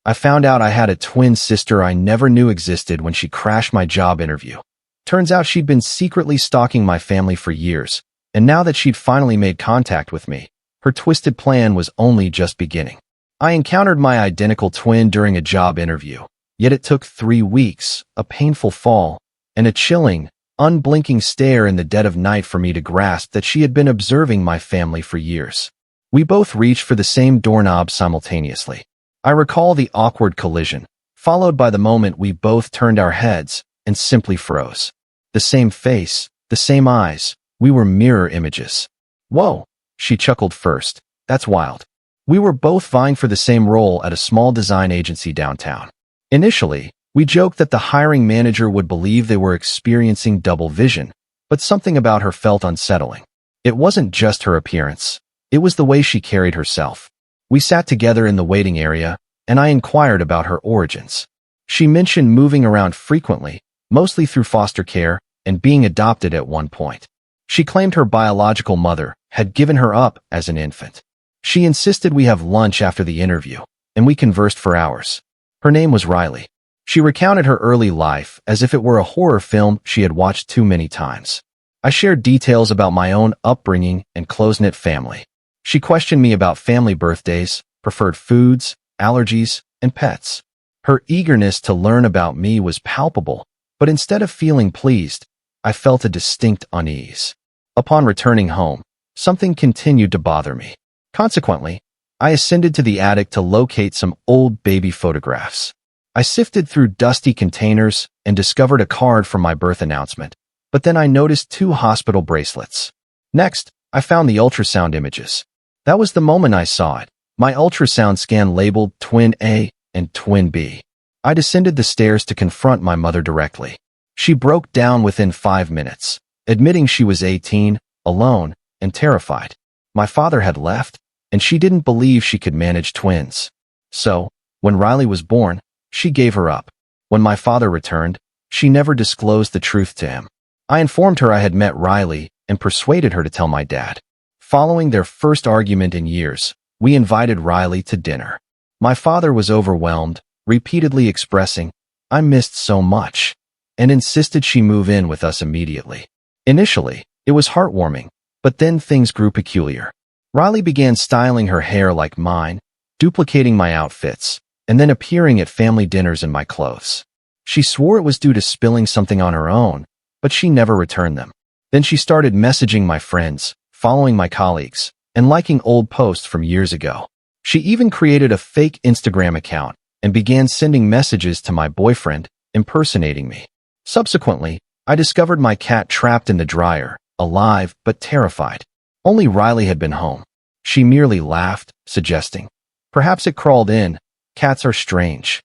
I found out I had a twin sister I never knew existed when she crashed my job interview. Turns out she'd been secretly stalking my family for years, and now that she'd finally made contact with me, her twisted plan was only just beginning. I encountered my identical twin during a job interview, yet it took 3 weeks, a painful fall, and a chilling, unblinking stare in the dead of night for me to grasp that she had been observing my family for years. We both reached for the same doorknob simultaneously. I recall the awkward collision, followed by the moment we both turned our heads and simply froze. The same face, the same eyes, we were mirror images. Whoa, she chuckled first. That's wild. We were both vying for the same role at a small design agency downtown. Initially, we joked that the hiring manager would believe they were experiencing double vision, but something about her felt unsettling. It wasn't just her appearance. It was the way she carried herself. We sat together in the waiting area, and I inquired about her origins. She mentioned moving around frequently, mostly through foster care, and being adopted at one point. She claimed her biological mother had given her up as an infant. She insisted we have lunch after the interview, and we conversed for hours. Her name was Riley. She recounted her early life as if it were a horror film she had watched too many times. I shared details about my own upbringing and close-knit family. She questioned me about family birthdays, preferred foods, allergies, and pets. Her eagerness to learn about me was palpable, but instead of feeling pleased, I felt a distinct unease. Upon returning home, something continued to bother me. Consequently, I ascended to the attic to locate some old baby photographs. I sifted through dusty containers and discovered a card from my birth announcement, but then I noticed 2 hospital bracelets. Next, I found the ultrasound images. That was the moment I saw it. My ultrasound scan labeled Twin A and Twin B. I descended the stairs to confront my mother directly. She broke down within 5 minutes, admitting she was 18, alone, and terrified. My father had left, and she didn't believe she could manage twins. So, when Riley was born, she gave her up. When my father returned, she never disclosed the truth to him. I informed her I had met Riley and persuaded her to tell my dad. Following their first argument in years, we invited Riley to dinner. My father was overwhelmed, repeatedly expressing, "I missed so much," and insisted she move in with us immediately. Initially, it was heartwarming, but then things grew peculiar. Riley began styling her hair like mine, duplicating my outfits, and then appearing at family dinners in my clothes. She swore it was due to spilling something on her own, but she never returned them. Then she started messaging my friends, following my colleagues, and liking old posts from years ago. She even created a fake Instagram account and began sending messages to my boyfriend, impersonating me. Subsequently, I discovered my cat trapped in the dryer, alive but terrified. Only Riley had been home. She merely laughed, suggesting, "Perhaps it crawled in. Cats are strange."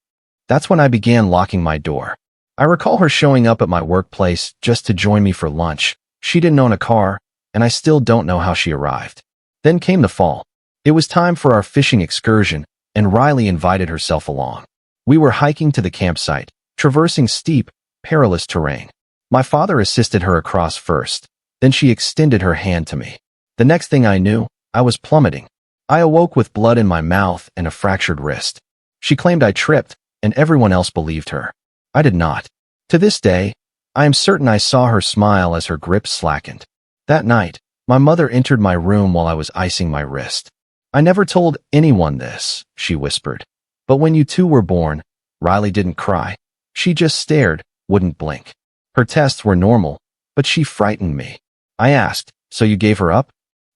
That's when I began locking my door. I recall her showing up at my workplace just to join me for lunch. She didn't own a car, and I still don't know how she arrived. Then came the fall. It was time for our fishing excursion, and Riley invited herself along. We were hiking to the campsite, traversing steep, perilous terrain. My father assisted her across first, then she extended her hand to me. The next thing I knew, I was plummeting. I awoke with blood in my mouth and a fractured wrist. She claimed I tripped, and everyone else believed her. I did not. To this day, I am certain I saw her smile as her grip slackened. That night, my mother entered my room while I was icing my wrist. "I never told anyone this," she whispered. "But when you two were born, Riley didn't cry. She just stared, wouldn't blink. Her tests were normal, but she frightened me." I asked, "So you gave her up?"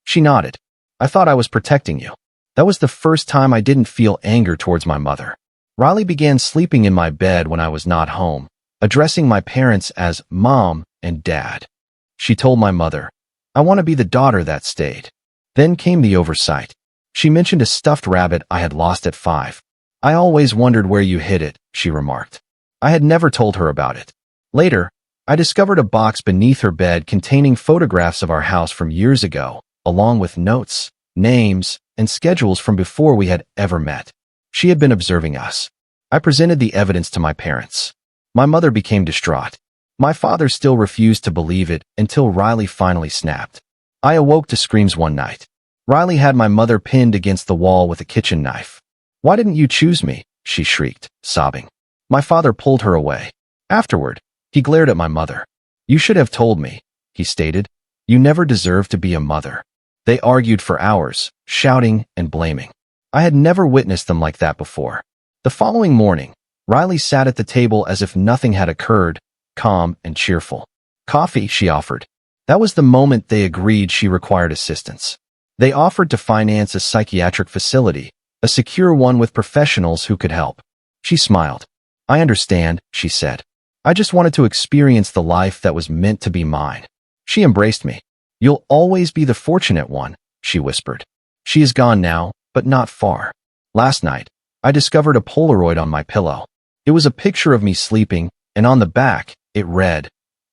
She nodded. "I thought I was protecting you." That was the first time I didn't feel anger towards my mother. Riley began sleeping in my bed when I was not home, addressing my parents as Mom and Dad. She told my mother, "I want to be the daughter that stayed." Then came the oversight. She mentioned a stuffed rabbit I had lost at 5. "I always wondered where you hid it," she remarked. I had never told her about it. Later, I discovered a box beneath her bed containing photographs of our house from years ago, along with notes, names, and schedules from before we had ever met. She had been observing us. I presented the evidence to my parents. My mother became distraught. My father still refused to believe it until Riley finally snapped. I awoke to screams one night. Riley had my mother pinned against the wall with a kitchen knife. "Why didn't you choose me?" she shrieked, sobbing. My father pulled her away. Afterward, he glared at my mother. You should have told me, he stated. You never deserved to be a mother. They argued for hours, shouting and blaming. I had never witnessed them like that before. The following morning, Riley sat at the table as if nothing had occurred, calm and cheerful. Coffee, she offered. That was the moment they agreed she required assistance. They offered to finance a psychiatric facility, a secure one with professionals who could help. She smiled. I understand, she said. I just wanted to experience the life that was meant to be mine. She embraced me. You'll always be the fortunate one, she whispered. She is gone now, but not far. Last night, I discovered a Polaroid on my pillow. It was a picture of me sleeping, and on the back, it read,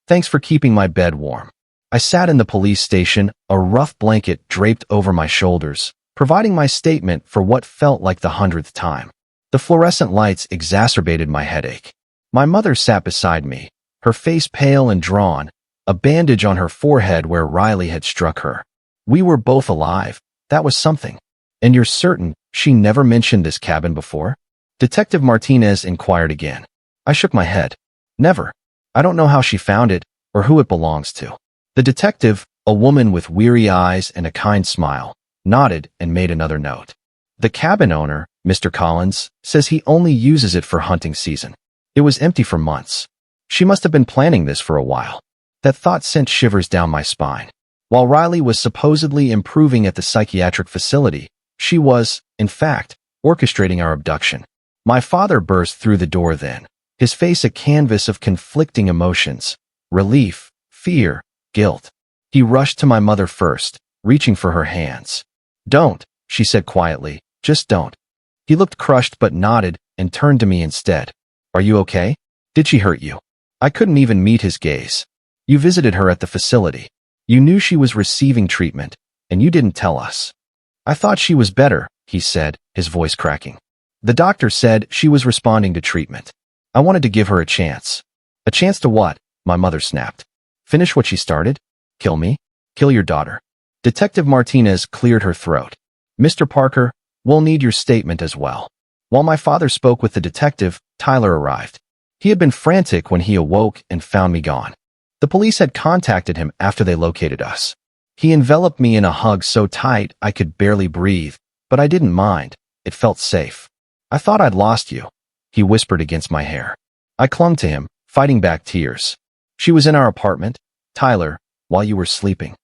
"Thanks for keeping my bed warm." I sat in the police station, a rough blanket draped over my shoulders, providing my statement for what felt like the 100th time. The fluorescent lights exacerbated my headache. My mother sat beside me, her face pale and drawn, a bandage on her forehead where Riley had struck her. We were both alive. That was something. And you're certain she never mentioned this cabin before? Detective Martinez inquired again. I shook my head. Never. I don't know how she found it or who it belongs to. The detective, a woman with weary eyes and a kind smile, nodded and made another note. The cabin owner, Mr. Collins, says he only uses it for hunting season. It was empty for months. She must have been planning this for a while. That thought sent shivers down my spine. While Riley was supposedly improving at the psychiatric facility, she was, in fact, orchestrating our abduction. My father burst through the door then, his face a canvas of conflicting emotions, relief, fear, guilt. He rushed to my mother first, reaching for her hands. Don't, she said quietly, just don't. He looked crushed but nodded and turned to me instead. Are you okay? Did she hurt you? I couldn't even meet his gaze. You visited her at the facility. You knew she was receiving treatment, and you didn't tell us. I thought she was better, he said, his voice cracking. The doctor said she was responding to treatment. I wanted to give her a chance. A chance to what? My mother snapped. Finish what she started? Kill me? Kill your daughter. Detective Martinez cleared her throat. Mr. Parker, we'll need your statement as well. While my father spoke with the detective, Tyler arrived. He had been frantic when he awoke and found me gone. The police had contacted him after they located us. He enveloped me in a hug so tight I could barely breathe, but I didn't mind. It felt safe. I thought I'd lost you, he whispered against my hair. I clung to him, fighting back tears. She was in our apartment, Tyler, while you were sleeping.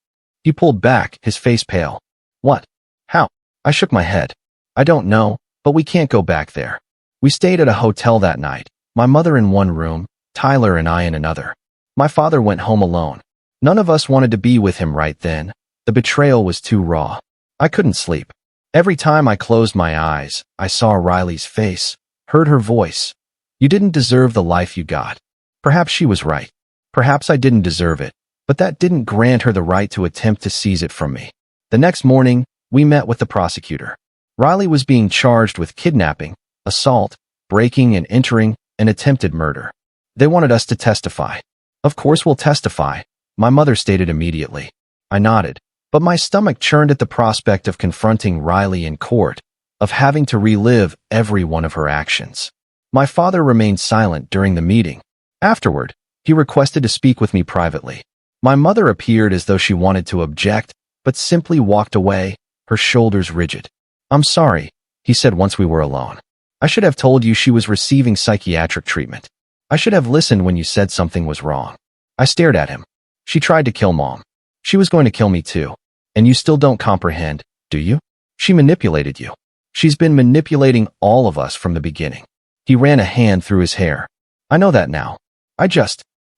He pulled back, his face pale. What? How? I shook my head. I don't know, but we can't go back there. We stayed at a hotel that night, my mother in one room, Tyler and I in another. My father went home alone. None of us wanted to be with him right then. The betrayal was too raw. I couldn't sleep. Every time I closed my eyes, I saw Riley's face, heard her voice. You didn't deserve the life you got. Perhaps she was right. Perhaps I didn't deserve it, but that didn't grant her the right to attempt to seize it from me. The next morning, we met with the prosecutor. Riley was being charged with kidnapping, assault, breaking and entering, and attempted murder. They wanted us to testify. Of course we'll testify, my mother stated immediately. I nodded, but my stomach churned at the prospect of confronting Riley in court, of having to relive every one of her actions. My father remained silent during the meeting. Afterward, he requested to speak with me privately. My mother appeared as though she wanted to object, but simply walked away, her shoulders rigid. I'm sorry, he said once we were alone. I should have told you she was receiving psychiatric treatment. I should have listened when you said something was wrong. I stared at him. She tried to kill Mom. She was going to kill me too. And you still don't comprehend, do you? She manipulated you. She's been manipulating all of us from the beginning. He ran a hand through his hair. I know that now.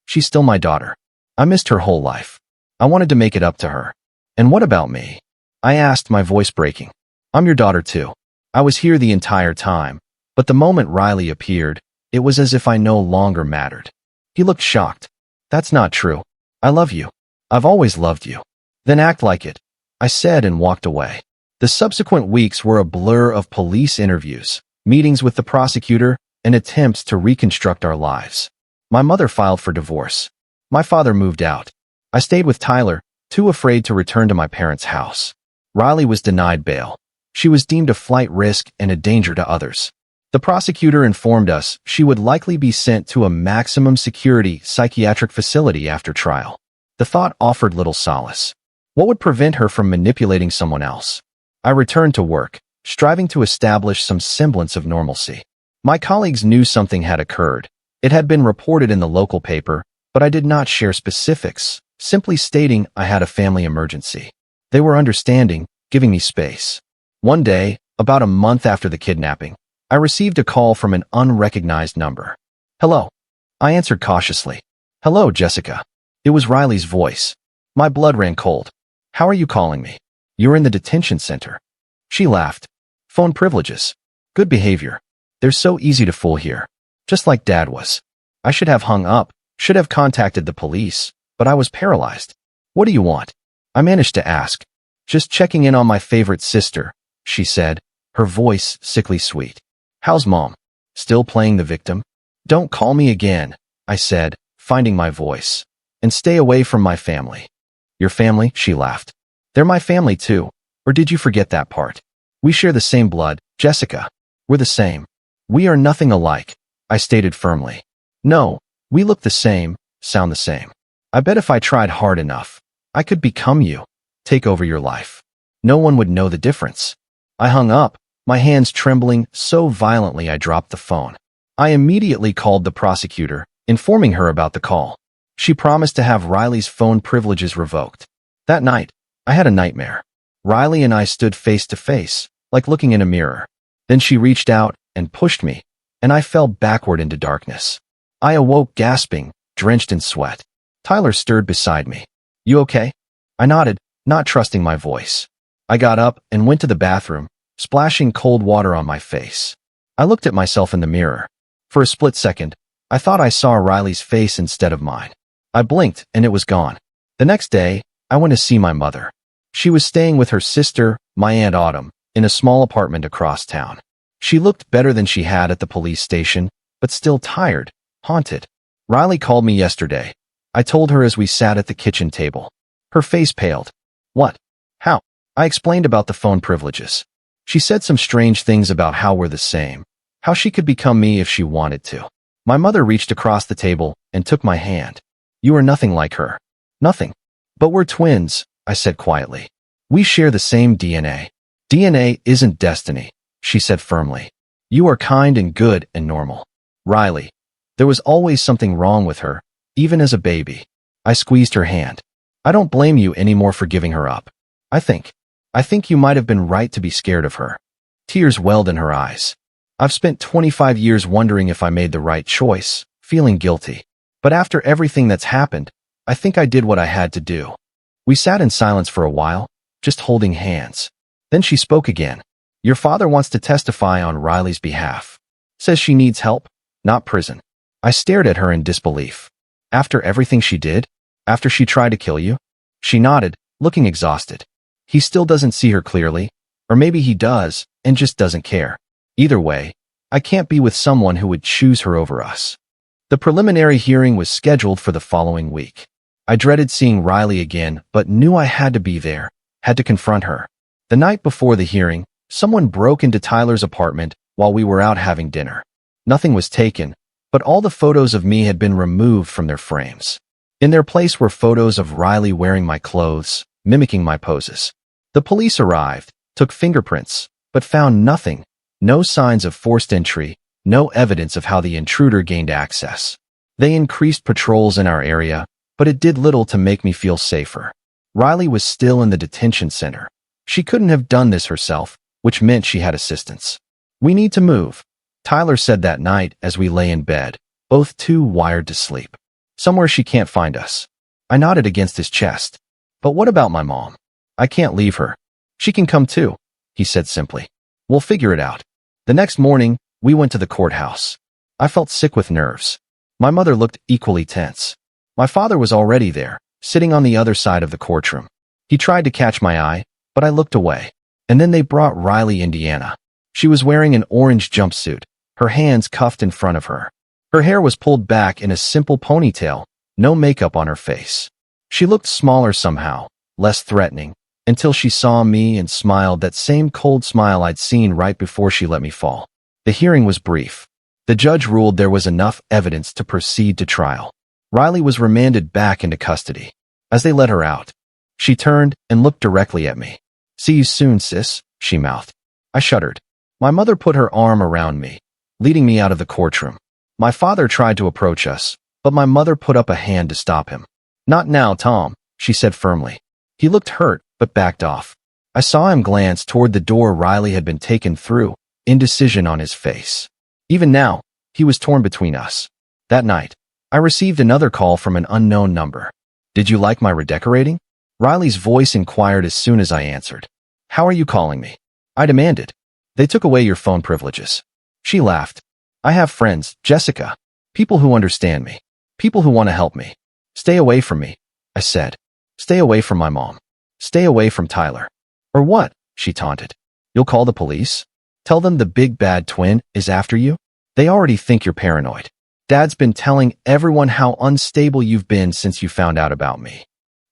She's still my daughter. I missed her whole life. I wanted to make it up to her. And what about me? I asked, my voice breaking. I'm your daughter too. I was here the entire time, but the moment Riley appeared, it was as if I no longer mattered. He looked shocked. That's not true. I love you. I've always loved you. Then act like it, I said and walked away. The subsequent weeks were a blur of police interviews, meetings with the prosecutor, and attempts to reconstruct our lives. My mother filed for divorce. My father moved out. I stayed with Tyler, too afraid to return to my parents' house. Riley was denied bail. She was deemed a flight risk and a danger to others. The prosecutor informed us she would likely be sent to a maximum security psychiatric facility after trial. The thought offered little solace. What would prevent her from manipulating someone else? I returned to work, striving to establish some semblance of normalcy. My colleagues knew something had occurred. It had been reported in the local paper, but I did not share specifics, simply stating I had a family emergency. They were understanding, giving me space. One day, about a month after the kidnapping, I received a call from an unrecognized number. Hello. I answered cautiously. Hello, Jessica. It was Riley's voice. My blood ran cold. How are you calling me? You're in the detention center. She laughed. Phone privileges. Good behavior. They're so easy to fool here. Just like Dad was. I should have hung up, should have contacted the police, but I was paralyzed. What do you want? I managed to ask. Just checking in on my favorite sister, she said, her voice sickly sweet. How's Mom? Still playing the victim? Don't call me again, I said, finding my voice. And stay away from my family. Your family? She laughed. They're my family too. Or did you forget that part? We share the same blood, Jessica. We're the same. We are nothing alike, I stated firmly. No, we look the same, sound the same. I bet if I tried hard enough, I could become you, take over your life. No one would know the difference. I hung up, my hands trembling so violently I dropped the phone. I immediately called the prosecutor, informing her about the call. She promised to have Riley's phone privileges revoked. That night, I had a nightmare. Riley and I stood face to face, like looking in a mirror. Then she reached out and pushed me, and I fell backward into darkness. I awoke gasping, drenched in sweat. Tyler stirred beside me. You okay? I nodded, not trusting my voice. I got up and went to the bathroom, splashing cold water on my face. I looked at myself in the mirror. For a split second, I thought I saw Riley's face instead of mine. I blinked and it was gone. The next day, I went to see my mother. She was staying with her sister, my Aunt Autumn, in a small apartment across town. She looked better than she had at the police station, but still tired, haunted. Riley called me yesterday. I told her as we sat at the kitchen table. Her face paled. What? How? I explained about the phone privileges. She said some strange things about how we're the same, how she could become me if she wanted to. My mother reached across the table and took my hand. You are nothing like her. Nothing. But we're twins, I said quietly. We share the same DNA. DNA isn't destiny, she said firmly. You are kind and good and normal. Riley. There was always something wrong with her, even as a baby. I squeezed her hand. I don't blame you anymore for giving her up. I think you might have been right to be scared of her. Tears welled in her eyes. I've spent 25 years wondering if I made the right choice, feeling guilty. But after everything that's happened, I think I did what I had to do. We sat in silence for a while, just holding hands. Then she spoke again. Your father wants to testify on Riley's behalf. Says she needs help, not prison. I stared at her in disbelief. After everything she did? After she tried to kill you? She nodded, looking exhausted. He still doesn't see her clearly, or maybe he does, and just doesn't care. Either way, I can't be with someone who would choose her over us. The preliminary hearing was scheduled for the following week. I dreaded seeing Riley again, but knew I had to be there, had to confront her. The night before the hearing, someone broke into Tyler's apartment while we were out having dinner. Nothing was taken, but all the photos of me had been removed from their frames. In their place were photos of Riley wearing my clothes, mimicking my poses. The police arrived, took fingerprints, but found nothing. No signs of forced entry, no evidence of how the intruder gained access. They increased patrols in our area, but it did little to make me feel safer. Riley was still in the detention center. She couldn't have done this herself, which meant she had assistance. We need to move, Tyler said that night as we lay in bed, both too wired to sleep. Somewhere she can't find us. I nodded against his chest. But what about my mom? I can't leave her. She can come too, he said simply. We'll figure it out. The next morning, we went to the courthouse. I felt sick with nerves. My mother looked equally tense. My father was already there, sitting on the other side of the courtroom. He tried to catch my eye, but I looked away. And then they brought Riley, Indiana. She was wearing an orange jumpsuit, her hands cuffed in front of her. Her hair was pulled back in a simple ponytail, no makeup on her face. She looked smaller somehow, less threatening, until she saw me and smiled that same cold smile I'd seen right before she let me fall. The hearing was brief. The judge ruled there was enough evidence to proceed to trial. Riley was remanded back into custody. As they let her out, she turned and looked directly at me. "See you soon, sis," she mouthed. I shuddered. My mother put her arm around me, leading me out of the courtroom. My father tried to approach us, but my mother put up a hand to stop him. "Not now, Tom," she said firmly. He looked hurt, but backed off. I saw him glance toward the door Riley had been taken through, indecision on his face. Even now, he was torn between us. That night, I received another call from an unknown number. "Did you like my redecorating?" Riley's voice inquired as soon as I answered. "How are you calling me?" I demanded. "They took away your phone privileges." She laughed. "I have friends, Jessica. People who understand me. People who want to help me. Stay away from me," I said. "Stay away from my mom. Stay away from Tyler." "Or what?" she taunted. "You'll call the police? Tell them the big bad twin is after you? They already think you're paranoid. Dad's been telling everyone how unstable you've been since you found out about me."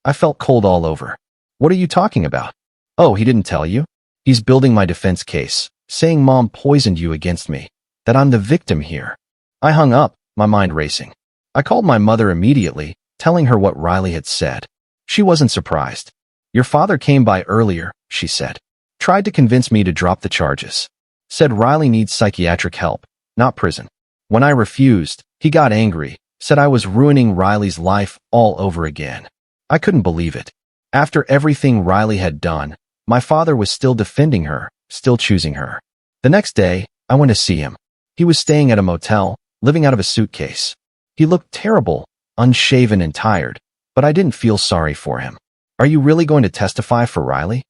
I felt cold all over. "What are you talking about?" "Oh, he didn't tell you? He's building my defense case, saying Mom poisoned you against me, that I'm the victim here." I hung up, my mind racing. I called my mother immediately, telling her what Riley had said. She wasn't surprised. "Your father came by earlier," she said. "Tried to convince me to drop the charges. Said Riley needs psychiatric help, not prison. When I refused, he got angry, said I was ruining Riley's life all over again." I couldn't believe it. After everything Riley had done, my father was still defending her, still choosing her. The next day, I went to see him. He was staying at a motel, living out of a suitcase. He looked terrible, unshaven and tired, but I didn't feel sorry for him. "Are you really going to testify for Riley?"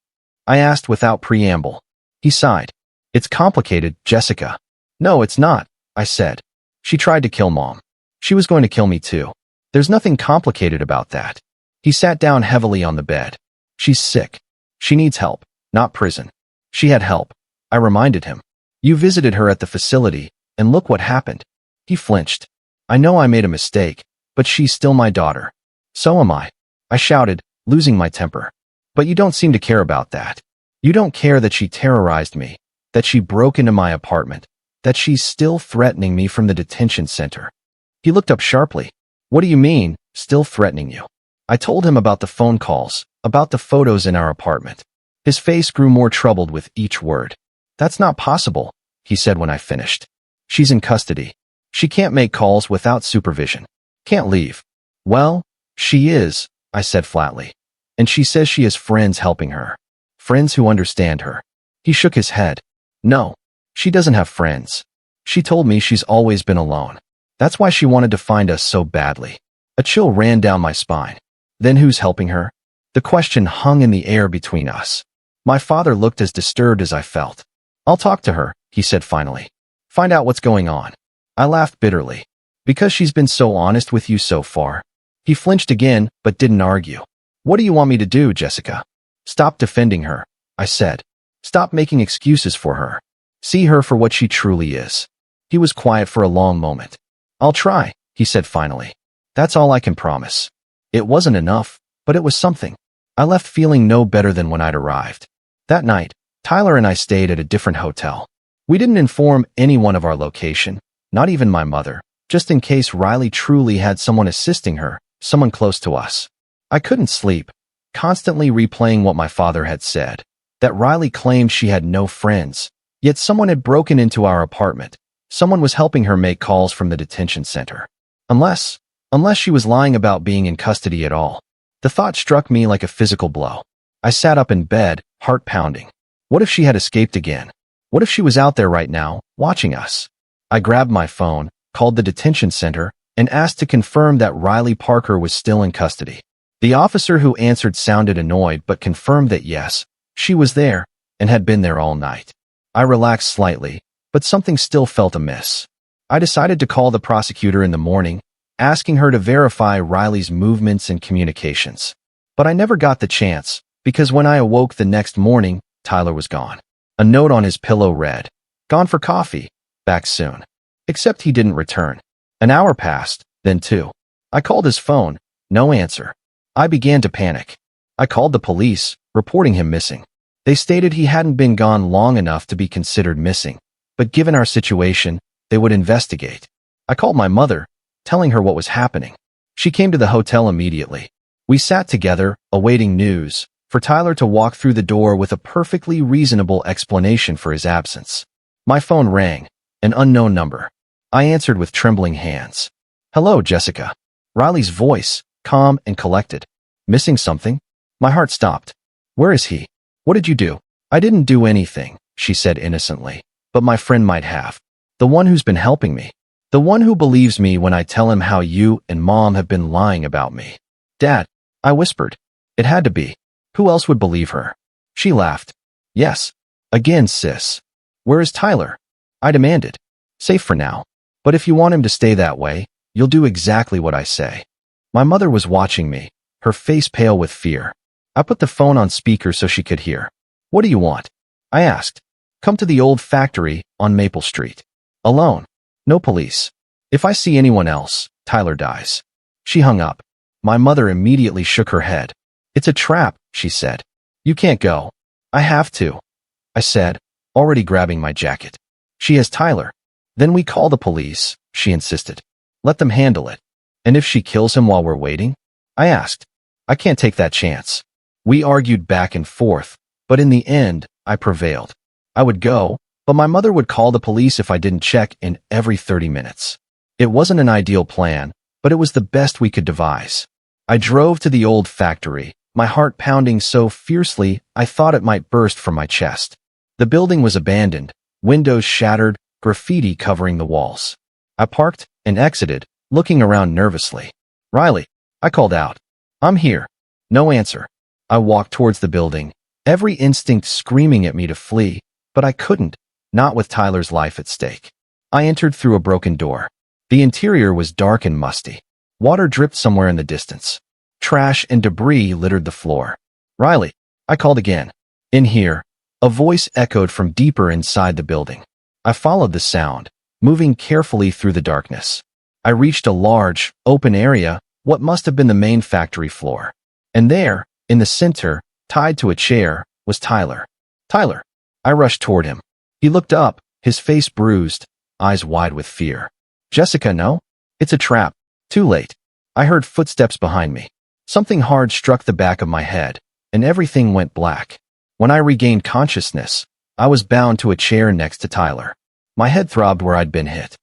I asked without preamble. He sighed. "It's complicated, Jessica." "No, it's not," I said. "She tried to kill Mom. She was going to kill me too. There's nothing complicated about that." He sat down heavily on the bed. "She's sick. She needs help, not prison." "She had help," I reminded him. "You visited her at the facility, and look what happened." He flinched. "I know I made a mistake, but she's still my daughter." "So am I," I shouted, losing my temper. "But you don't seem to care about that. You don't care that she terrorized me, that she broke into my apartment, that she's still threatening me from the detention center." He looked up sharply. "What do you mean, still threatening you?" I told him about the phone calls, about the photos in our apartment. His face grew more troubled with each word. "That's not possible," he said when I finished. "She's in custody. She can't make calls without supervision. Can't leave." "Well, she is," I said flatly. "And she says she has friends helping her. Friends who understand her." He shook his head. "No, she doesn't have friends. She told me she's always been alone. That's why she wanted to find us so badly." A chill ran down my spine. Then who's helping her? The question hung in the air between us. My father looked as disturbed as I felt. "I'll talk to her," he said finally. "Find out what's going on." I laughed bitterly. "Because she's been so honest with you so far." He flinched again, but didn't argue. "What do you want me to do, Jessica?" "Stop defending her," I said. "Stop making excuses for her. See her for what she truly is." He was quiet for a long moment. "I'll try," he said finally. "That's all I can promise." It wasn't enough, but it was something. I left feeling no better than when I'd arrived. That night, Tyler and I stayed at a different hotel. We didn't inform anyone of our location, not even my mother, just in case Riley truly had someone assisting her, someone close to us. I couldn't sleep, constantly replaying what my father had said, that Riley claimed she had no friends, yet someone had broken into our apartment. Someone was helping her make calls from the detention center. Unless she was lying about being in custody at all. The thought struck me like a physical blow. I sat up in bed, heart pounding. What if she had escaped again? What if she was out there right now, watching us? I grabbed my phone, called the detention center, and asked to confirm that Riley Parker was still in custody. The officer who answered sounded annoyed but confirmed that yes, she was there, and had been there all night. I relaxed slightly, but something still felt amiss. I decided to call the prosecutor in the morning, asking her to verify Riley's movements and communications. But I never got the chance, because when I awoke the next morning, Tyler was gone. A note on his pillow read, "Gone for coffee, back soon." Except he didn't return. An hour passed, then two. I called his phone, no answer. I began to panic. I called the police, reporting him missing. They stated he hadn't been gone long enough to be considered missing, but given our situation, they would investigate. I called my mother, telling her what was happening. She came to the hotel immediately. We sat together, awaiting news, for Tyler to walk through the door with a perfectly reasonable explanation for his absence. My phone rang, an unknown number. I answered with trembling hands. "Hello, Jessica." Riley's voice, calm and collected. "Missing something?" My heart stopped. "Where is he? What did you do?" "I didn't do anything," she said innocently. "But my friend might have. The one who's been helping me. The one who believes me when I tell him how you and Mom have been lying about me." "Dad," I whispered. It had to be. Who else would believe her? She laughed. "Yes. Again, sis. Where is Tyler?" I demanded. "Safe for now. But if you want him to stay that way, you'll do exactly what I say." My mother was watching me, her face pale with fear. I put the phone on speaker so she could hear. "What do you want?" I asked. "Come to the old factory on Maple Street. Alone. No police. If I see anyone else, Tyler dies." She hung up. My mother immediately shook her head. "It's a trap," she said. "You can't go." "I have to," I said, already grabbing my jacket. "She has Tyler." "Then we call the police," she insisted. "Let them handle it." "And if she kills him while we're waiting?" I asked. "I can't take that chance." We argued back and forth, but in the end, I prevailed. I would go, but my mother would call the police if I didn't check in every 30 minutes. It wasn't an ideal plan, but it was the best we could devise. I drove to the old factory, my heart pounding so fiercely I thought it might burst from my chest. The building was abandoned, windows shattered, graffiti covering the walls. I parked and exited, looking around nervously. "Riley," I called out. "I'm here." No answer. I walked towards the building, every instinct screaming at me to flee, but I couldn't, not with Tyler's life at stake. I entered through a broken door. The interior was dark and musty. Water dripped somewhere in the distance. Trash and debris littered the floor. "Riley," I called again. "In here." A voice echoed from deeper inside the building. I followed the sound, moving carefully through the darkness. I reached a large, open area, what must have been the main factory floor. And there, in the center, tied to a chair, was Tyler. "Tyler." I rushed toward him. He looked up, his face bruised, eyes wide with fear. "Jessica, no. It's a trap." Too late. I heard footsteps behind me. Something hard struck the back of my head, and everything went black. When I regained consciousness, I was bound to a chair next to Tyler. My head throbbed where I'd been hit.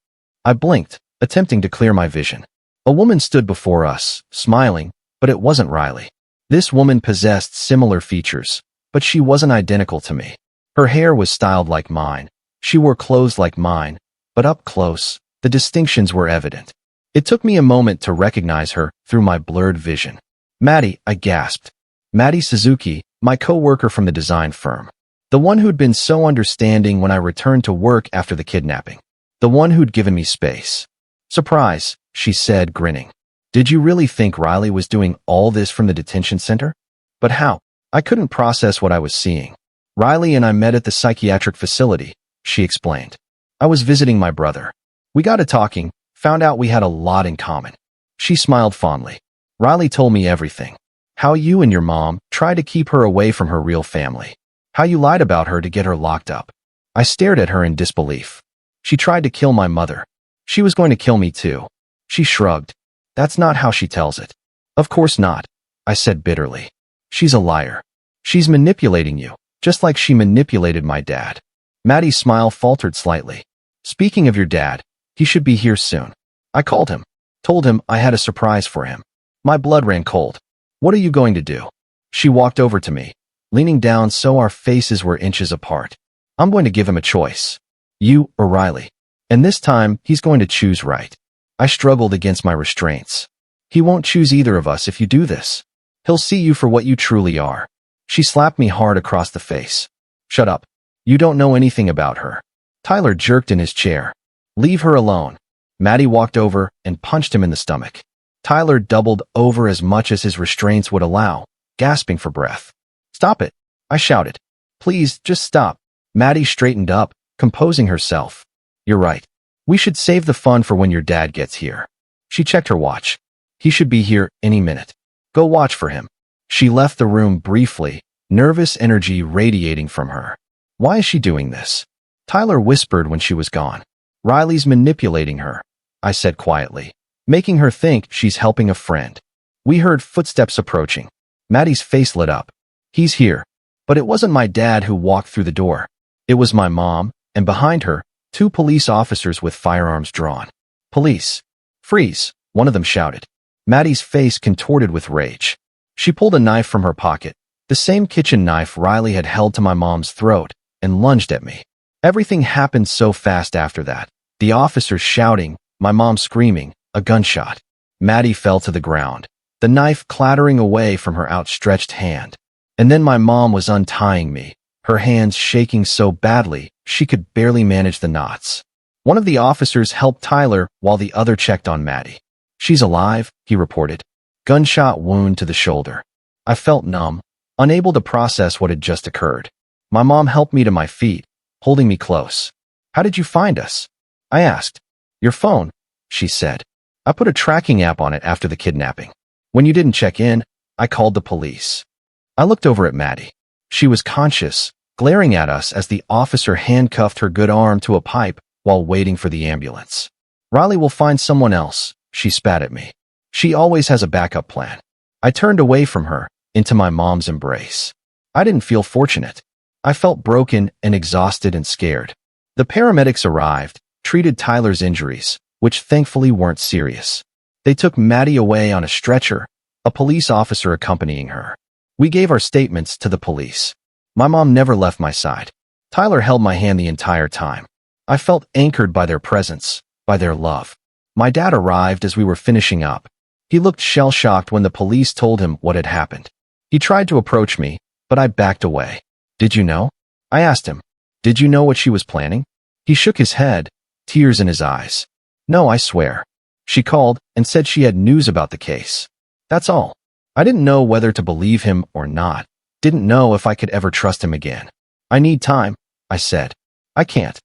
I blinked, attempting to clear my vision. A woman stood before us, smiling, but it wasn't Riley. This woman possessed similar features, but she wasn't identical to me. Her hair was styled like mine. She wore clothes like mine, but up close, the distinctions were evident. It took me a moment to recognize her through my blurred vision. "Maddie," I gasped. Maddie Suzuki, my co-worker from the design firm. The one who'd been so understanding when I returned to work after the kidnapping. The one who'd given me space. "Surprise," she said, grinning. "Did you really think Riley was doing all this from the detention center?" "But how?" I couldn't process what I was seeing. "Riley and I met at the psychiatric facility," she explained. "I was visiting my brother. We got to talking, found out we had a lot in common." She smiled fondly. "Riley told me everything. How you and your mom tried to keep her away from her real family. How you lied about her to get her locked up." I stared at her in disbelief. "She tried to kill my mother. She was going to kill me too." She shrugged. "That's not how she tells it." "Of course not," I said bitterly. "She's a liar. She's manipulating you, just like she manipulated my dad." Maddie's smile faltered slightly. "Speaking of your dad, he should be here soon." I called him, told him I had a surprise for him. My blood ran cold. "What are you going to do?" She walked over to me, leaning down so our faces were inches apart. "I'm going to give him a choice. You or Riley. And this time, he's going to choose right." I struggled against my restraints. "He won't choose either of us if you do this. He'll see you for what you truly are." She slapped me hard across the face. "Shut up. You don't know anything about her." Tyler jerked in his chair. "Leave her alone." Maddie walked over and punched him in the stomach. Tyler doubled over as much as his restraints would allow, gasping for breath. "Stop it," I shouted. "Please, just stop." Maddie straightened up, composing herself. "You're right. We should save the fun for when your dad gets here." She checked her watch. "He should be here any minute. Go watch for him." She left the room briefly, nervous energy radiating from her. Why is she doing this? Tyler whispered when she was gone. Riley's manipulating her, I said quietly, making her think she's helping a friend. We heard footsteps approaching. Maddie's face lit up. He's here. But it wasn't my dad who walked through the door. It was my mom, and behind her, 2 police officers with firearms drawn. Police. Freeze, one of them shouted. Maddie's face contorted with rage. She pulled a knife from her pocket, the same kitchen knife Riley had held to my mom's throat, and lunged at me. Everything happened so fast after that. The officers shouting, my mom screaming, a gunshot. Maddie fell to the ground, the knife clattering away from her outstretched hand. And then my mom was untying me, her hands shaking so badly she could barely manage the knots. One of the officers helped Tyler while the other checked on Maddie. She's alive, he reported. Gunshot wound to the shoulder. I felt numb, unable to process what had just occurred. My mom helped me to my feet, holding me close. How did you find us? I asked. Your phone, she said. I put a tracking app on it after the kidnapping. When you didn't check in, I called the police. I looked over at Maddie. She was conscious, glaring at us as the officer handcuffed her good arm to a pipe while waiting for the ambulance. Riley will find someone else, she spat at me. She always has a backup plan. I turned away from her, into my mom's embrace. I didn't feel fortunate. I felt broken and exhausted and scared. The paramedics arrived, treated Tyler's injuries, which thankfully weren't serious. They took Maddie away on a stretcher, a police officer accompanying her. We gave our statements to the police. My mom never left my side. Tyler held my hand the entire time. I felt anchored by their presence, by their love. My dad arrived as we were finishing up. He looked shell-shocked when the police told him what had happened. He tried to approach me, but I backed away. Did you know? I asked him. Did you know what she was planning? He shook his head, tears in his eyes. No, I swear. She called and said she had news about the case. That's all. I didn't know whether to believe him or not. Didn't know if I could ever trust him again. I need time, I said. I can't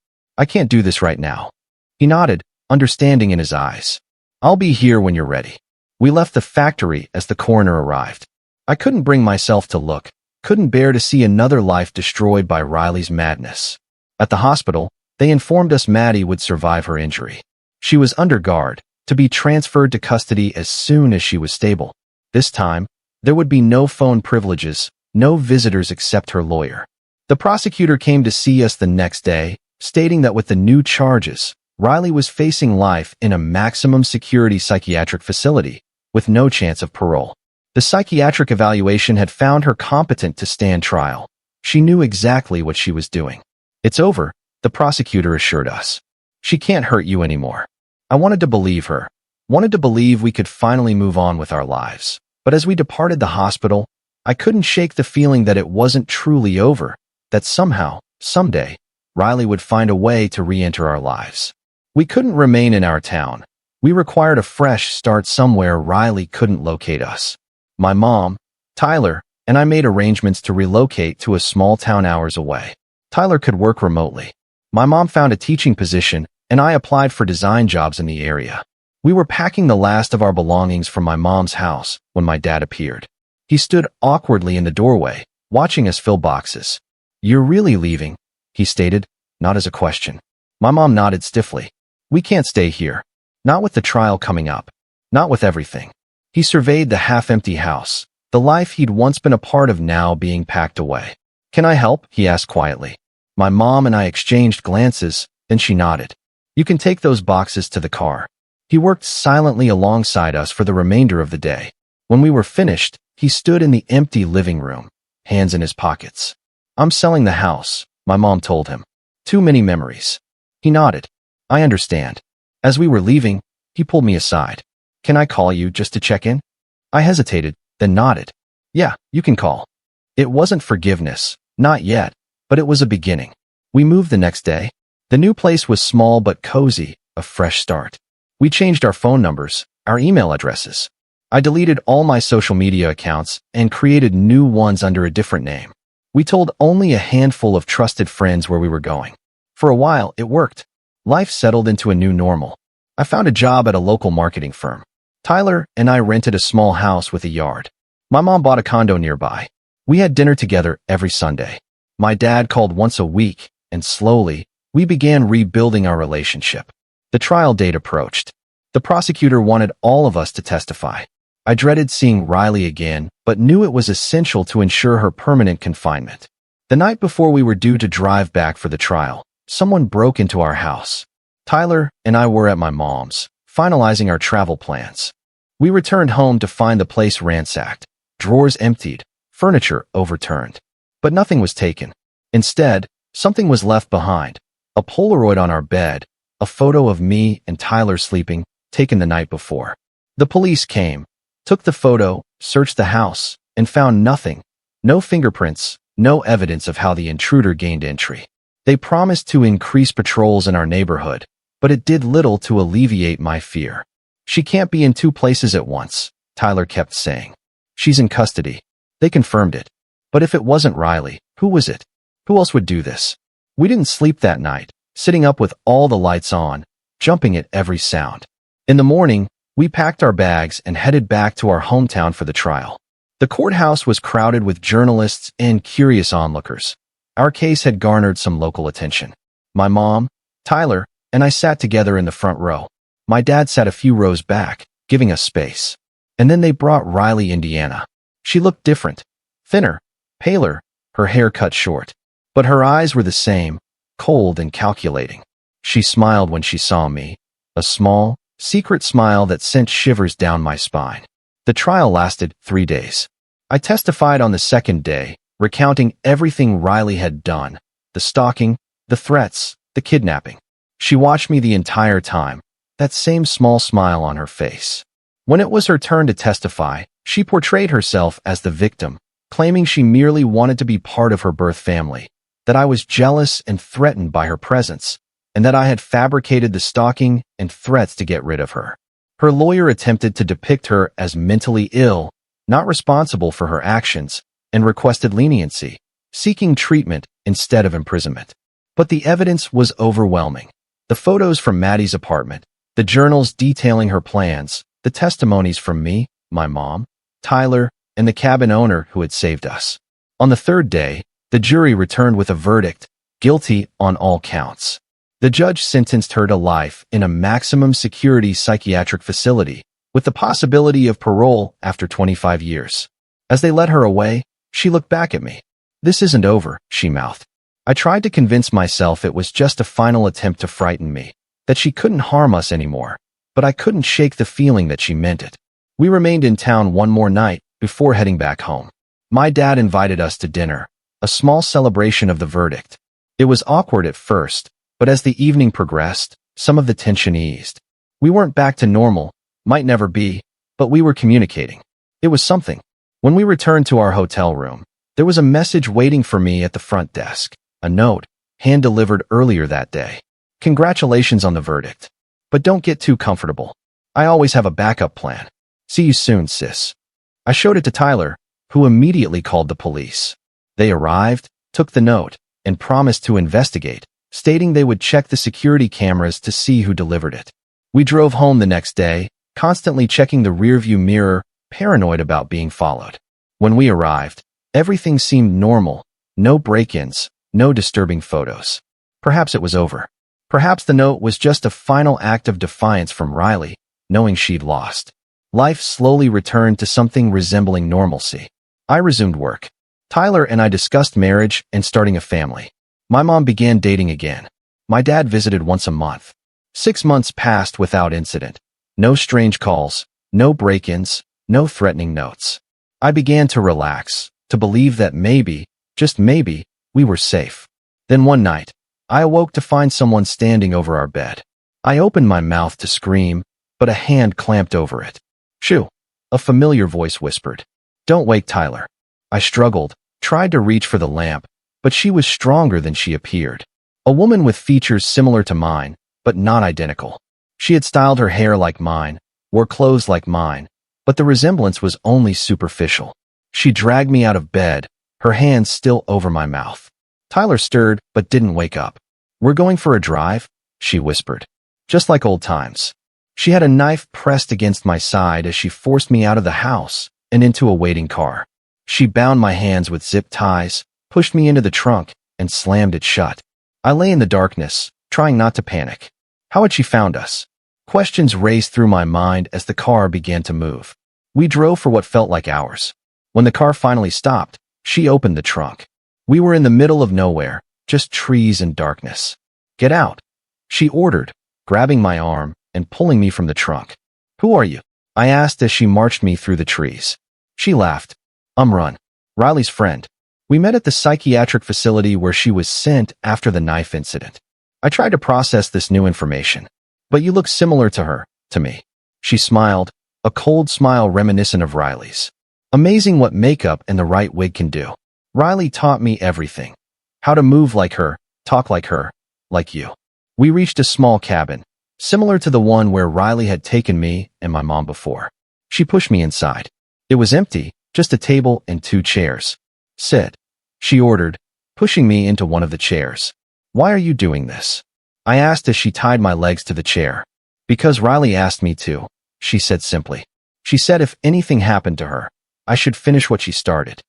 do this right now. He nodded, understanding in his eyes. I'll be here when you're ready. We left the factory as the coroner arrived. I couldn't bring myself to look, couldn't bear to see another life destroyed by Riley's madness. At the hospital, they informed us Maddie would survive her injury. She was under guard, to be transferred to custody as soon as she was stable. This time, there would be no phone privileges, no visitors except her lawyer. The prosecutor came to see us the next day, stating that with the new charges, Riley was facing life in a maximum security psychiatric facility, with no chance of parole. The psychiatric evaluation had found her competent to stand trial. She knew exactly what she was doing. It's over, the prosecutor assured us. She can't hurt you anymore. I wanted to believe her, wanted to believe we could finally move on with our lives. But as we departed the hospital, I couldn't shake the feeling that it wasn't truly over, that somehow, someday, Riley would find a way to re-enter our lives. We couldn't remain in our town. We required a fresh start somewhere Riley couldn't locate us. My mom, Tyler, and I made arrangements to relocate to a small town hours away. Tyler could work remotely. My mom found a teaching position, and I applied for design jobs in the area. We were packing the last of our belongings from my mom's house when my dad appeared. He stood awkwardly in the doorway, watching us fill boxes. You're really leaving, he stated, not as a question. My mom nodded stiffly. We can't stay here. Not with the trial coming up. Not with everything. He surveyed the half-empty house, the life he'd once been a part of now being packed away. Can I help? He asked quietly. My mom and I exchanged glances, then she nodded. You can take those boxes to the car. He worked silently alongside us for the remainder of the day. When we were finished, he stood in the empty living room, hands in his pockets. I'm selling the house, my mom told him. Too many memories. He nodded. I understand. As we were leaving, he pulled me aside. Can I call you just to check in? I hesitated, then nodded. Yeah, you can call. It wasn't forgiveness, not yet, but it was a beginning. We moved the next day. The new place was small but cozy, a fresh start. We changed our phone numbers, our email addresses. I deleted all my social media accounts and created new ones under a different name. We told only a handful of trusted friends where we were going. For a while, it worked. Life settled into a new normal. I found a job at a local marketing firm. Tyler and I rented a small house with a yard. My mom bought a condo nearby. We had dinner together every Sunday. My dad called once a week, and slowly, We began rebuilding our relationship. The trial date approached. The prosecutor wanted all of us to testify. I dreaded seeing Riley again, but knew it was essential to ensure her permanent confinement. The night before we were due to drive back for the trial, someone broke into our house. Tyler and I were at my mom's, finalizing our travel plans. We returned home to find the place ransacked, drawers emptied, furniture overturned. But nothing was taken. Instead, something was left behind. A Polaroid on our bed, a photo of me and Tyler sleeping, taken the night before. The police came, took the photo, searched the house, and found nothing. No fingerprints, no evidence of how the intruder gained entry. They promised to increase patrols in our neighborhood, but it did little to alleviate my fear. She can't be in two places at once, Tyler kept saying. She's in custody. They confirmed it. But if it wasn't Riley, who was it? Who else would do this? We didn't sleep that night, sitting up with all the lights on, jumping at every sound. In the morning, we packed our bags and headed back to our hometown for the trial. The courthouse was crowded with journalists and curious onlookers. Our case had garnered some local attention. My mom, Tyler, and I sat together in the front row. My dad sat a few rows back, giving us space. And then they brought Riley, Indiana. She looked different, thinner, paler, her hair cut short. But her eyes were the same, cold and calculating. She smiled when she saw me, a small, secret smile that sent shivers down my spine. The trial lasted 3 days. I testified on the second day, recounting everything Riley had done, the stalking, the threats, the kidnapping. She watched me the entire time, that same small smile on her face. When it was her turn to testify, she portrayed herself as the victim, claiming she merely wanted to be part of her birth family, that I was jealous and threatened by her presence, and that I had fabricated the stalking and threats to get rid of her. Her lawyer attempted to depict her as mentally ill, not responsible for her actions, and requested leniency, seeking treatment instead of imprisonment. But the evidence was overwhelming. The photos from Maddie's apartment, the journals detailing her plans, the testimonies from me, my mom, Tyler, and the cabin owner who had saved us. On the third day, the jury returned with a verdict, guilty on all counts. The judge sentenced her to life in a maximum security psychiatric facility, with the possibility of parole after 25 years. As they led her away, she looked back at me. "This isn't over," she mouthed. I tried to convince myself it was just a final attempt to frighten me, that she couldn't harm us anymore, but I couldn't shake the feeling that she meant it. We remained in town one more night before heading back home. My dad invited us to dinner, a small celebration of the verdict. It was awkward at first, but as the evening progressed, some of the tension eased. We weren't back to normal, might never be, but we were communicating. It was something. When we returned to our hotel room, there was a message waiting for me at the front desk, a note, hand-delivered earlier that day. "Congratulations on the verdict. But don't get too comfortable. I always have a backup plan. See you soon, sis." I showed it to Tyler, who immediately called the police. They arrived, took the note, and promised to investigate, stating they would check the security cameras to see who delivered it. We drove home the next day, constantly checking the rearview mirror, paranoid about being followed. When we arrived, everything seemed normal, no break-ins, no disturbing photos. Perhaps it was over. Perhaps the note was just a final act of defiance from Riley, knowing she'd lost. Life slowly returned to something resembling normalcy. I resumed work. Tyler and I discussed marriage and starting a family. My mom began dating again. My dad visited once a month. 6 months passed without incident. No strange calls, no break-ins, no threatening notes. I began to relax, to believe that maybe, just maybe, we were safe. Then one night, I awoke to find someone standing over our bed. I opened my mouth to scream, but a hand clamped over it. "Shoo," a familiar voice whispered. "Don't wake Tyler." I struggled, tried to reach for the lamp, but she was stronger than she appeared. A woman with features similar to mine, but not identical. She had styled her hair like mine, wore clothes like mine, but the resemblance was only superficial. She dragged me out of bed, her hands still over my mouth. Tyler stirred, but didn't wake up. "We're going for a drive," she whispered. Just like old times. She had a knife pressed against my side as she forced me out of the house and into a waiting car. She bound my hands with zip ties, pushed me into the trunk, and slammed it shut. I lay in the darkness, trying not to panic. How had she found us? Questions raced through my mind as the car began to move. We drove for what felt like hours. When the car finally stopped, she opened the trunk. We were in the middle of nowhere, just trees and darkness. "Get out," she ordered, grabbing my arm and pulling me from the trunk. "Who are you?" I asked as she marched me through the trees. She laughed. "I'm Run, Riley's friend. We met at the psychiatric facility where she was sent after the knife incident." I tried to process this new information. "But you look similar to her, to me." She smiled, a cold smile reminiscent of Riley's. Amazing what makeup and the right wig can do. Riley taught me everything. How to move like her, talk like her, like you. We reached a small cabin, similar to the one where Riley had taken me and my mom before. She pushed me inside. It was empty, just a table and 2 chairs. "Sit," she ordered, pushing me into one of the chairs. "Why are you doing this?" I asked as she tied my legs to the chair. "Because Riley asked me to," she said simply. She said if anything happened to her, I should finish what she started.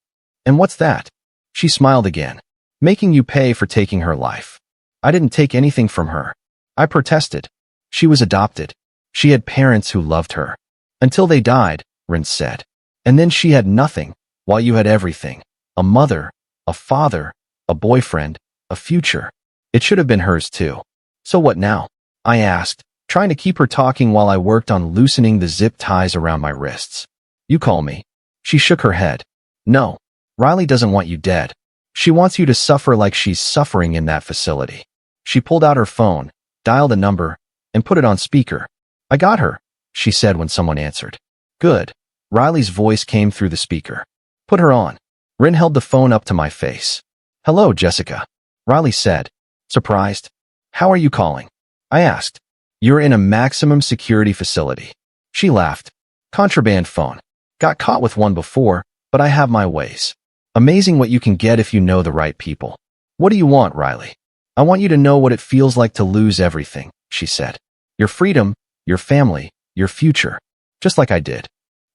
"And what's that?" She smiled again. "Making you pay for taking her life." I didn't take anything from her. I protested. She was adopted. She had parents who loved her. "Until they died," Rin said. "And then she had nothing, while you had everything. A mother, a father, a boyfriend, a future. It should have been hers too." "So what now?" I asked, trying to keep her talking while I worked on loosening the zip ties around my wrists. "You call me." She shook her head. "No, Riley doesn't want you dead. She wants you to suffer like she's suffering in that facility." She pulled out her phone, dialed a number, and put it on speaker. "I got her," she said when someone answered. "Good." Riley's voice came through the speaker. "Put her on." Rin held the phone up to my face. "Hello, Jessica," Riley said. Surprised. "How are you calling?" I asked. "You're in a maximum security facility." She laughed. "Contraband phone. Got caught with one before, but I have my ways." Amazing what you can get if you know the right people. "What do you want, Riley?" "I want you to know what it feels like to lose everything," she said. "Your freedom, your family, your future. Just like I did."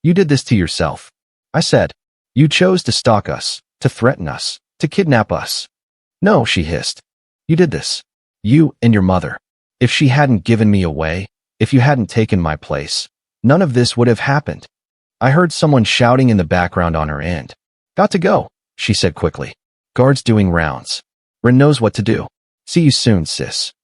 "You did this to yourself," I said. "You chose to stalk us, to threaten us, to kidnap us." "No," she hissed. "You did this. You and your mother. If she hadn't given me away, if you hadn't taken my place, none of this would have happened." I heard someone shouting in the background on her end. "Got to go," she said quickly. "Guards doing rounds. Rin knows what to do. See you soon, sis."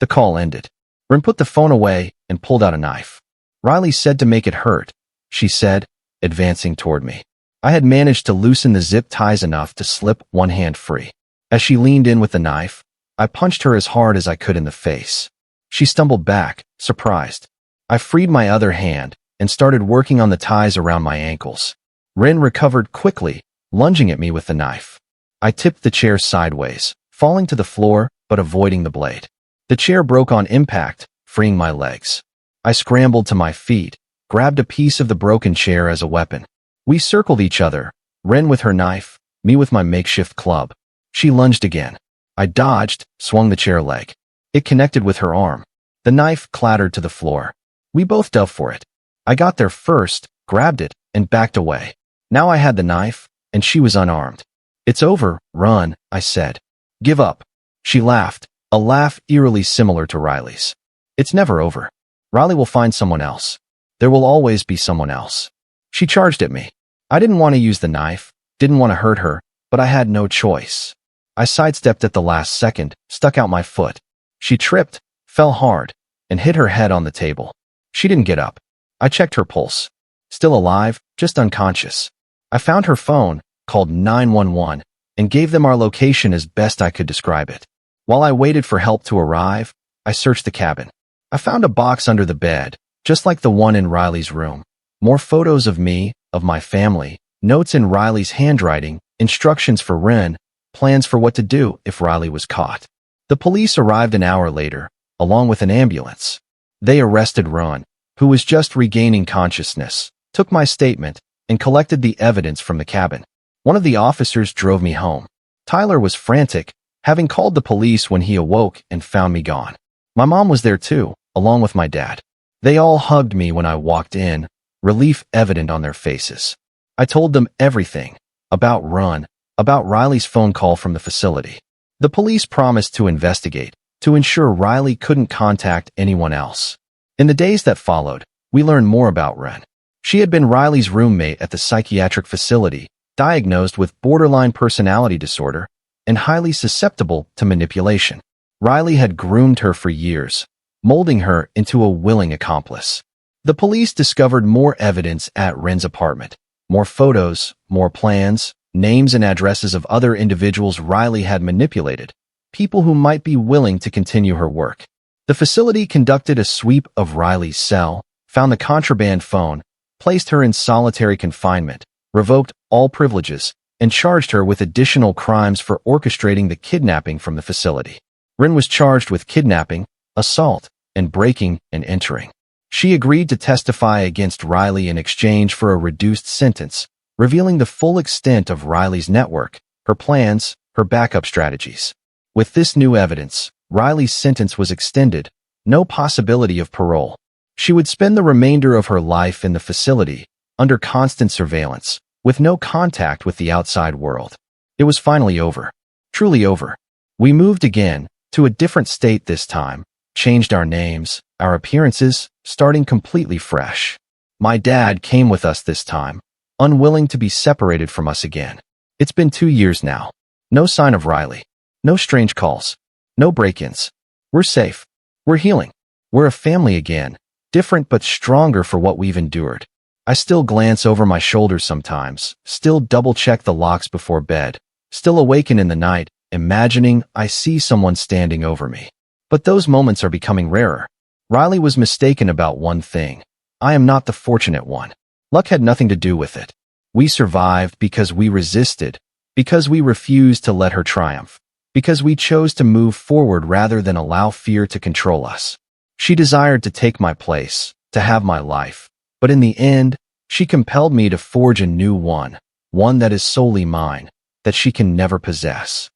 The call ended. Rin put the phone away and pulled out a knife. "Riley said to make it hurt," she said, advancing toward me. I had managed to loosen the zip ties enough to slip one hand free. As she leaned in with the knife, I punched her as hard as I could in the face. She stumbled back, surprised. I freed my other hand and started working on the ties around my ankles. Rin recovered quickly, lunging at me with the knife. I tipped the chair sideways, falling to the floor but avoiding the blade. The chair broke on impact, freeing my legs. I scrambled to my feet, grabbed a piece of the broken chair as a weapon. We circled each other, Rin with her knife, me with my makeshift club. She lunged again. I dodged, swung the chair leg. It connected with her arm. The knife clattered to the floor. We both dove for it. I got there first, grabbed it, and backed away. Now I had the knife, and she was unarmed. "It's over, Run," I said. "Give up." She laughed, a laugh eerily similar to Riley's. "It's never over. Riley will find someone else. There will always be someone else." She charged at me. I didn't want to use the knife, didn't want to hurt her, but I had no choice. I sidestepped at the last second, stuck out my foot. She tripped, fell hard, and hit her head on the table. She didn't get up. I checked her pulse. Still alive, just unconscious. I found her phone, called 911, and gave them our location as best I could describe it. While I waited for help to arrive, I searched the cabin. I found a box under the bed, just like the one in Riley's room. More photos of me, of my family, notes in Riley's handwriting, instructions for Rin, plans for what to do if Riley was caught. The police arrived an hour later, along with an ambulance. They arrested Ron, who was just regaining consciousness, took my statement, and collected the evidence from the cabin. One of the officers drove me home. Tyler was frantic, having called the police when he awoke and found me gone. My mom was there too, along with my dad. They all hugged me when I walked in, relief evident on their faces. I told them everything, about Ron, about Riley's phone call from the facility. The police promised to investigate, to ensure Riley couldn't contact anyone else. In the days that followed, we learned more about Ren. She had been Riley's roommate at the psychiatric facility, diagnosed with borderline personality disorder and highly susceptible to manipulation. Riley had groomed her for years, molding her into a willing accomplice. The police discovered more evidence at Ren's apartment, more photos, more plans, names and addresses of other individuals Riley had manipulated, people who might be willing to continue her work. The facility conducted a sweep of Riley's cell, found the contraband phone, placed her in solitary confinement, revoked all privileges, and charged her with additional crimes for orchestrating the kidnapping from the facility. Ren was charged with kidnapping, assault, and breaking and entering. She agreed to testify against Riley in exchange for a reduced sentence, revealing the full extent of Riley's network, her plans, her backup strategies. With this new evidence, Riley's sentence was extended, no possibility of parole. She would spend the remainder of her life in the facility, under constant surveillance, with no contact with the outside world. It was finally over. Truly over. We moved again, to a different state this time, changed our names, our appearances, starting completely fresh. My dad came with us this time, unwilling to be separated from us again. It's been 2 years now. No sign of Riley. No strange calls. No break-ins. We're safe. We're healing. We're a family again, different but stronger for what we've endured. I still glance over my shoulder sometimes, still double-check the locks before bed, still awaken in the night, imagining I see someone standing over me. But those moments are becoming rarer. Riley was mistaken about one thing. I am not the fortunate one. Luck had nothing to do with it. We survived because we resisted, because we refused to let her triumph, because we chose to move forward rather than allow fear to control us. She desired to take my place, to have my life, but in the end, she compelled me to forge a new one that is solely mine, that she can never possess.